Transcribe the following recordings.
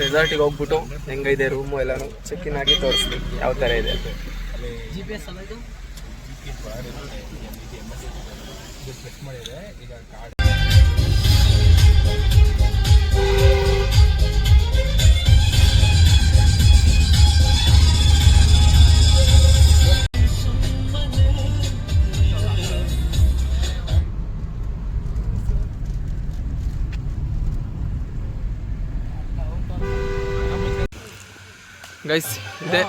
ರೆಸಾರ್ಟಿಗೆ ಹೋಗ್ಬಿಟ್ಟು ಹೆಂಗೈದೆ ರೂಮು ಎಲ್ಲಾನು check in ಆಗಿ ತೋರಿಸ್ತೀನಿ ಯಾವ ಥರ ಇದೆ. ಗೈಸ್ ಇದೆ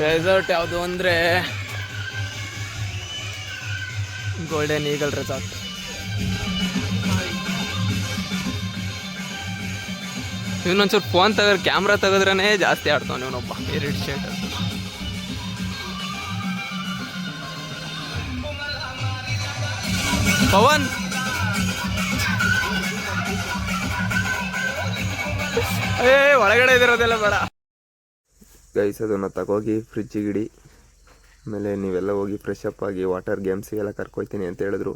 ರೆಸಾರ್ಟ್ ಯಾವುದು ಅಂದರೆ ಗೋಲ್ಡನ್ ಈಗಲ್ ರೆಸಾರ್ಟ್. ಇವನೊಂಚೂರು ಫೋನ್ ಕ್ಯಾಮ್ರಾ ತೆಗೆದ್ರೇ ಜಾಸ್ತಿ ಆಡ್ತಾನೆ ಇವನೊಬ್ಬ ಇರಿಟೇಟ್. ಪವನ್ ಒಳಗಡೆ ಇದಿರೋದೆಲ್ಲ ಬೇಡ ಗೈಸ್. ಅದನ್ನು ತಗೋಗಿ ಫ್ರಿಜ್ಜಿಗಿಡಿ, ಆಮೇಲೆ ನೀವೆಲ್ಲ ಹೋಗಿ ಫ್ರೆಶ್ ಅಪ್ ಆಗಿ ವಾಟರ್ ಗೇಮ್ಸಿಗೆಲ್ಲ ಕರ್ಕೊಯ್ತೀನಿ ಅಂತ ಹೇಳಿದ್ರು.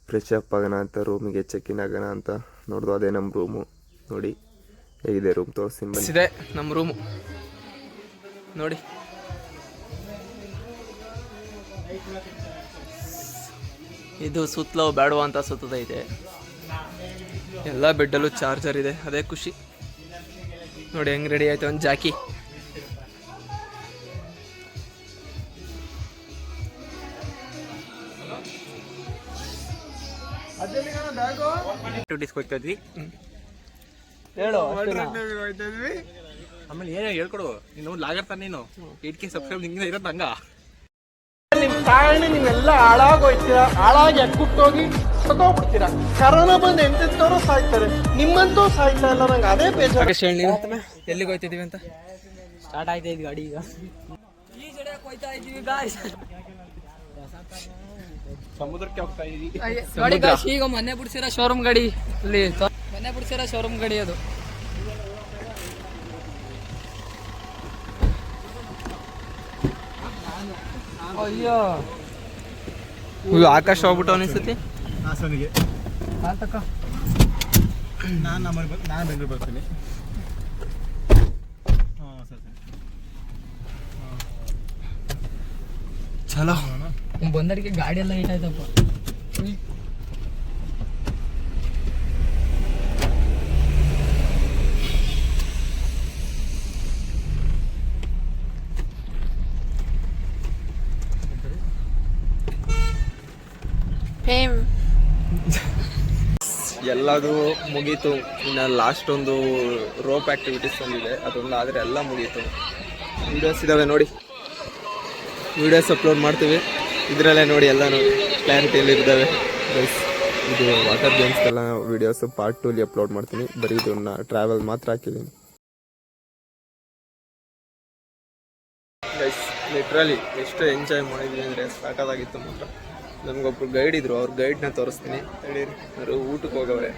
ಫ್ರೆಶ್ ಅಪ್ ಆಗೋಣ ಅಂತ ರೂಮಿಗೆ ಚೆಕ್ ಇನ್ ಆಗೋಣ ಅಂತ ನೋಡಿದ್ರು. ಅದೇ ನಮ್ಮ ರೂಮು. ನೋಡಿ ಹೇಗಿದೆ ರೂಮ್ ತೋರಿಸ್ತೀನಿ ಬನ್ನಿ. ಇದೆ ನಮ್ಮ ರೂಮು ನೋಡಿ. ಇದು ಸುತ್ತಲೋ ಬೇಡವಾ ಅಂತ ಸುತ್ತದೈತೆ. ಎಲ್ಲ ಬೆಡ್ಡಲ್ಲೂ ಚಾರ್ಜರ್ ಇದೆ, ಅದೇ ಖುಷಿ. ನೋಡಿ ಹೆಂಗೆ ರೆಡಿ ಆಯ್ತು ಒಂದು ಜಾಕಿ. ಆಕ್ಟಿವಿಟೀಸ್ ಹೋಗ್ತಾ ಇದ್ವಿ. ಹೇಳು ಆಮೇಲೆ ಏನೋ ಹೇಳ್ಕೊಡು. ನೀನು ಲಾಗರ್ ತಾನೆ, ನೀನು 8K ಸಬ್ಸ್ಕ್ರೈಬ್ ನಿಂಗೆ ಇರೋದು ಹಂಗ. ನಿಮ್ ಕಾರಣ ನೀವೆಲ್ಲ ಹಾಳಾಗೋಯ್ತೀರಾ, ಹಾಳಾಗಿ ಅಕ್ಕುಟ್ಟೋಗಿ ಸತ್ತೋಗ್ಬಿಡ್ತೀರಾ. ಕರೋನಾ ಬಂದು ಎಂತೆಂತವ್ರು ಸಾಯ್ತಾರೆ, ನಿಮ್ಮಂತೂ ಸಾಯ್ತಾ ಇಲ್ಲ. ನಂಗೆ ಅದೇ ಬೇಜಾರು. ಎಲ್ಲಿಗೆ ಹೋಗ್ತಿದೀವಿ ಅಂತ ಸ್ಟಾರ್ಟ್ ಆಯ್ತಾ ಇದ್ವಿ ಗಾಡಿ. ಈಗ ಹೋಗ್ತಾ ಇದೀವಿ ಗಾಯ್ಸ್, ಸಮುದ್ರಕ್ಕೆ ಹೋಗ್ತಾ ಇದೀವಿ. ಈಗ ಮನೆ ಬಿಡ್ಸಿರೋ ಶೋರೂಮ್ ಗಾಡಿ, ಅಲ್ಲಿ ಮನೆ ಬಿಡ್ಸಿರೋ ಶೋರೂಮ್ ಗಾಡಿ ಅದು. ಅಯ್ಯೋ ಆಕಾಶ ಹೋಗ್ಬಿಟ್ಟು ಅನಿಸುತ್ತೆ. ಹಾಸನಿಗೆ ನಾನು ಬೆಂಗಳೂರು ಬರ್ತೀನಿ. ಚಲೋ ಬಂದಡಿಗೆ ಗಾಡಿ ಎಲ್ಲ ಹೀಟ್ ಆಯ್ತಪ್ಪ. ಎಲ್ಲದು ಮುಗೀತು. ಇನ್ನು ಲಾಸ್ಟ್ ಒಂದು ರೋಪ್ ಆ್ಯಕ್ಟಿವಿಟೀಸ್ ಒಂದಿದೆ, ಅದೊಂದು ಆದರೆ ಎಲ್ಲ ಮುಗೀತು. ವೀಡಿಯೋಸ್ ಇದ್ದಾವೆ ನೋಡಿ, ವೀಡಿಯೋಸ್ ಅಪ್ಲೋಡ್ ಮಾಡ್ತೀವಿ ಇದರಲ್ಲೇ ನೋಡಿ. ಎಲ್ಲನೂ ಕ್ಲಾರಿಟಿಯಲ್ಲಿ ಇದ್ದಾವೆ ಗೈಸ್. ಇದು ವಾಟರ್ ಗೇಮ್ಸ್ಗೆಲ್ಲ ವೀಡಿಯೋಸ್ ಪಾರ್ಟ್ 2 ಅಪ್ಲೋಡ್ ಮಾಡ್ತೀನಿ. ಬರೀ ಇದನ್ನ ಟ್ರಾವೆಲ್ ಮಾತ್ರ ಹಾಕಿದ್ದೀನಿ ಗೈಸ್. ಲಿಟ್ರಲಿ ಎಷ್ಟು ಎಂಜಾಯ್ ಮಾಡಿದ್ವಿ ಅಂದರೆ ಸಾಕಾಗಿತ್ತು ಮಾತ್ರ. ನಮಗೊಬ್ರು ಗೈಡ್ ಇದ್ರು, ಅವ್ರ ಗೈಡ್ನ ತೋರಿಸ್ತೀನಿ. ಹೇಳಿರಿ ಅವರು ಊಟಕ್ಕೆ ಹೋಗವ್ರೆ.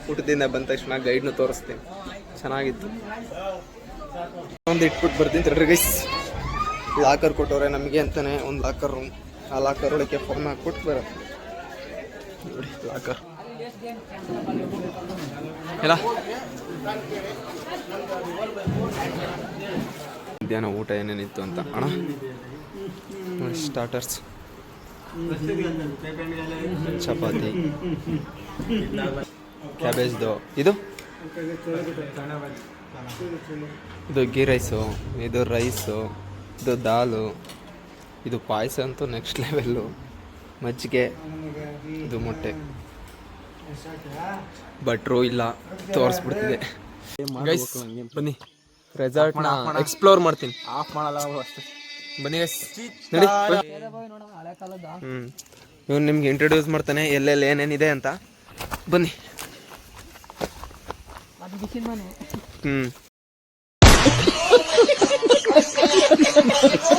ಊಟದಿಂದ ಬಂದ ತಕ್ಷಣ ಗೈಡ್ನ ತೋರಿಸ್ತೀನಿ. ಚೆನ್ನಾಗಿತ್ತು. ಒಂದು ಇಟ್ಬಿಟ್ಟು ಬರ್ತೀನಿ ತಡ್ರಿ ಗೈಸ್. ಲಾಕರ್ ಕೊಟ್ಟವ್ರೆ ನಮಗೆ ಅಂತಾನೆ, ಒಂದು ಲಾಕರ್ ರೂಮ್. ಆ ಲಾಕರ್ ಒಳಗೆ ಫೋನ್ ಹಾಕ್ಬಿಟ್ಟು ಬರುತ್ತೆ ನೋಡಿ. ಲಾಕರ್ ಎಲ್ಲ ಮಧ್ಯಾಹ್ನ ಊಟ ಏನೇನಿತ್ತು ಅಂತ ಅಣ್ಣ ನೋಡಿ. ಸ್ಟಾರ್ಟರ್ಸ್ ಚಪಾತಿ, ಕ್ಯಾಬೇಜ್ದು, ಇದು ಗೀ ರೈಸು, ಇದು ರೈಸು, ಇದು ದಾಲು, ಇದು ಪಾಯಸ ಅಂತೂ ನೆಕ್ಸ್ಟ್ ಲೆವೆಲ್ಲು, ಮಜ್ಜಿಗೆ, ಇದು ಮೊಟ್ಟೆ. ಭಟ್ರು ಇಲ್ಲ, ತೋರಿಸ್ಬಿಡ್ತಿದೆ ಗೈಸ್. ಬನ್ನಿ ರೆಸಾರ್ಟ್ನ ಎಕ್ಸ್ಪ್ಲೋರ್ ಮಾಡ್ತೀನಿ. ಆಫ್ ಮಾಡಲ್ಲ ಅಷ್ಟೇ. ಬನ್ನಿ ಗೈಸ್ ನೋಡಿ. ಇವನು ನಿಮ್ಗೆ ಇಂಟ್ರೊಡ್ಯೂಸ್ ಮಾಡ್ತಾನೆ ಎಲ್ಲೆಲ್ಲಿ ಏನೇನಿದೆ ಅಂತ. ಬನ್ನಿ.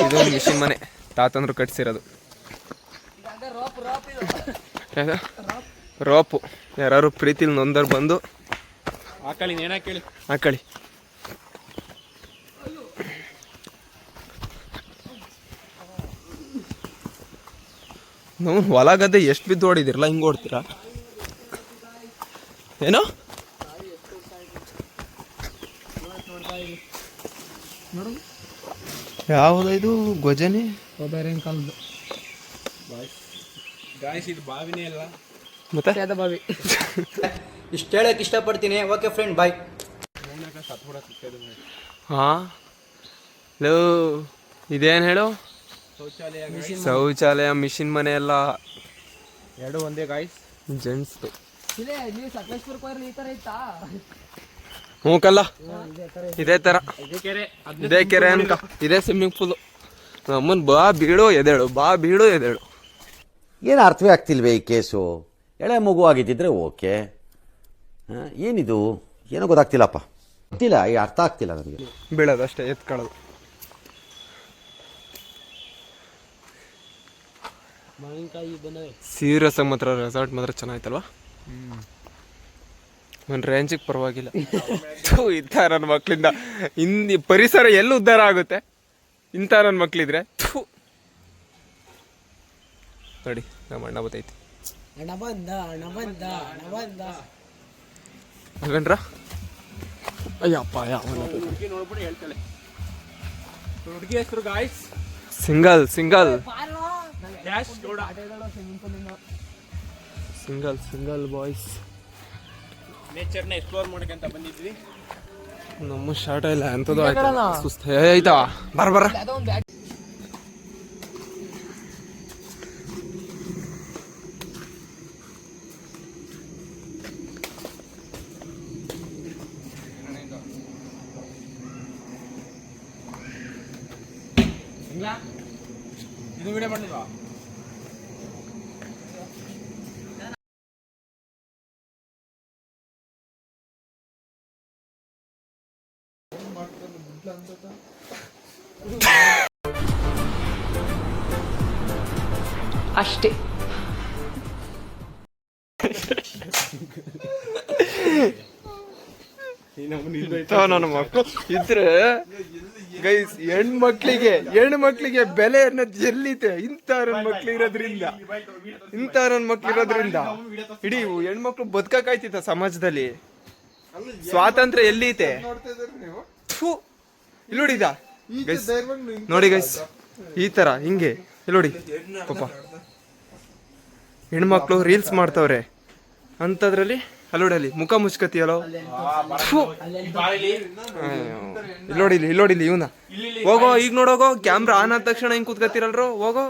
ಇದು ಮಿಷಿನ್ ಮನೆ, ತಾತಂದ್ರು ಕಟ್ಸಿರೋದು. ರೋಪು ಯಾರು ಪ್ರೀತಿಲಿ ನೊಂದರ್ ಬಂದು ಹಾಕಳಿ, ನೇಣ ಕೇಳಿ ಹಾಕಳಿ. ನಾವು ಹೊಲ ಗದ್ದೆ ಎಷ್ಟು ಬಿದ್ದು ಓಡಿದಿರಲ್ಲ, ಹಿಂಗೆ ಓಡ್ತೀರಾ ಏನೋ? ಯಾವುದು ಇದು ಗೊಜನೆ ಬೇರೆ ಕಾಲದ್ದು ಮತ್ತೆ ಅದ ಬಾವಿ. ಇಷ್ಟು ಹೇಳಕ್ಕೆ ಇಷ್ಟಪಡ್ತೀನಿ. ಓಕೆ ಫ್ರೆಂಡ್, ಬಾಯ್. ಹಾ ಲೋ ಇದೇನು ಹೇಳು, ಶೌಚಾಲಯ ಮಿಷಿನ್ ಮನೆ ಎಲ್ಲ ಎರಡು ಒಂದೇ ಗಾಯ್ಸ್. ಜೆಂಟ್ಸ್ದು. ಇಲ್ಲೇ ನೀವು ಸಕಲೇಶ್ಪುರಕ್ಕೆ ಹೋದ್ರೆ ಈ ಥರ ಇತ್ತಾ? ಹ್ಞೂ ಕಲ್ಲ, ಇದೇ ಥರ ಇದೇ ಕೆರೆ ಅನ್ಕ, ಇದೇ ಸ್ವಿಮ್ಮಿಂಗ್ ಪೂಲು. ನಮ್ಮನ್ ಬಾ ಬೀಳು ಎದೇಳು, ಬಾ ಬೀಳು ಎದೇಳು. ಏನು ಅರ್ಥವೇ ಆಗ್ತಿಲ್ವೇ ಈ ಕೇಸು? ಎಳೆ ಮಗು ಆಗಿದ್ದಿದ್ರೆ ಓಕೆ. ಏನಿದು ಏನೋ ಗೊತ್ತಾಗ್ತಿಲ್ಲಪ್ಪ, ಗೊತ್ತಿಲ್ಲ, ಈ ಅರ್ಥ ಆಗ್ತಿಲ್ಲ ನನಗೆ. ಬೀಳೋದು ಅಷ್ಟೇ, ಎತ್ಕೊಳ್ಳೋದು. ಸೀರಿಯಸ್ ಆಗಿ ಮಾತ್ರ ರೆಸಾರ್ಟ್ ಮಾತ್ರ ಚೆನ್ನಾಯ್ತಲ್ವಾ? ಒಂದು ರೇಂಜಿಗೆ ಪರವಾಗಿಲ್ಲ. ಇಂಥ ನನ್ನ ಮಕ್ಕಳಿಂದ ಪರಿಸರ ಎಲ್ಲಿ ಉದ್ಧಾರ ಆಗುತ್ತೆ ಇಂಥ ನನ್ನ ಮಕ್ಕಳಿದ್ರೆ. ನೋಡಿ ನಮ್ಮ ಅಣ್ಣ ಬತ್ತೈತಿ ಅಲ್ವೇನ್ರ? ಅಯ್ಯಪ್ಪ ಹುಡುಗಿ ಹೆಸರು guys single single single single boys. ನೇಚರ್ನ ಎಕ್ಸ್ಪ್ಲೋರ್ ಮಾಡಕ್ಕಂತ ಬಂದಿದ್ವಿ. ನಮ್ಮ ಶಾರ್ಟ್ ಇಲ್ಲ ಎಂಥದ್ದು ಆಯ್ತು, ಸುಸ್ತ ಆಯ್ತಾ. ಬರ ಯಾವುದೋ ಒಂದು ಬ್ಯಾಟ್ ಇದು ವಿಡಿಯೋ ಮಾಡಲಿಲ್ವಾ? ಅಷ್ಟೇ. ನನ್ನ ಮಕ್ಕಳು ಇದ್ರೆ ಗೈಸ್, ಹೆಣ್ಮಕ್ಳಿಗೆ ಬೆಲೆ ಅನ್ನೋದು ಎಲ್ಲಿದೆ? ಇಂಥ ನನ್ನ ಮಕ್ಳು ಇರೋದ್ರಿಂದ ಇಡೀ ಹೆಣ್ಮಕ್ಳು ಬದುಕಾಯ್ತಿತ್ತ ಸಮಾಜದಲ್ಲಿ. ಸ್ವಾತಂತ್ರ್ಯ ಎಲ್ಲಿ ಐತೆ? ಇಲ್ಲಿ ನೋಡಿದ ನೋಡಿ ಗೈಸ್, ಈ ತರ ಹಿಂಗೆ ಇಲ್ಲಿ ನೋಡಿ ಪಾಪ ಹೆಣ್ಮಕ್ಳು ರೀಲ್ಸ್ ಮಾಡ್ತವ್ರೆ ಅಂತದ್ರಲ್ಲಿ. ಅಲ್ಲೋಡಲ್ಲಿ ಮುಖ ಮುಚ್ಕತಿಯಲ್ಲೋ. ಇಲ್ಲಿ ನೋಡಿಲಿ ಇವನ. ಹೋಗೋ ಈಗ ನೋಡೋಗೋ, ಕ್ಯಾಮ್ರಾ ಆನ್ ಆದ ತಕ್ಷಣ ಹಿಂಗ್ ಕೂತ್ಕತಿರಲ್ರೋ, ಹೋಗೋ.